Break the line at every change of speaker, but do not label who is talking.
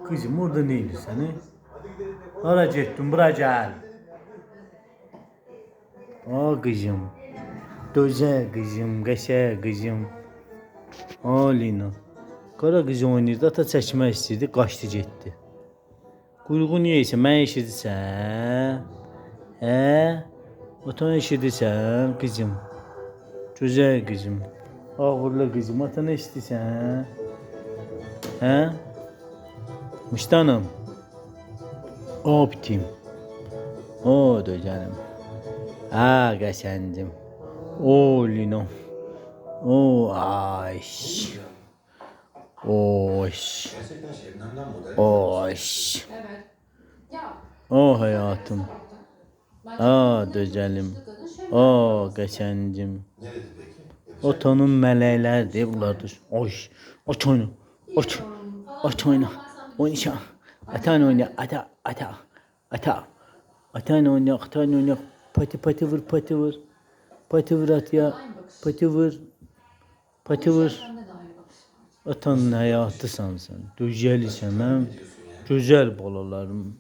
Kızım orada neydi seni? Hara getdin, bura gel. Aa kızım. Gözəl kızım, qəşəng kızım. Aa Lina. Qara qız oynayırdı, ata çəkmək istəyirdi, qaçdı getdi. Quyruğu niyə isə mən eşidirsən? Hə? Atan eşidirsən kızım. Gözəl kızım. Ağırlı kızım, ata nə istəyirsən? Hə? Müştanım. Optim. O da canım. Ha qəşəngim. O Lino. O ay. Oş.
Gerçekten Şebnem'den model.
Oş.
Evet. Ya
O hayatım. Aa döcelim. O qəşəngim.
Ne dedi peki?
Otanın mələklərdir bunlardır. Oş. Aç oyunu. Aç. Aç oyunu. Oynayışa. Atan oyna. Ata. Ata. Ata. Atan oyna. Atan oyna. Pati pati vur. Pati vur. Pati vur at ya. Pati vur. Pati vur.
sende de ayrı bakış var.
Atanın həyatısan sən. Gözəlisən. Mən gözəl balalarım.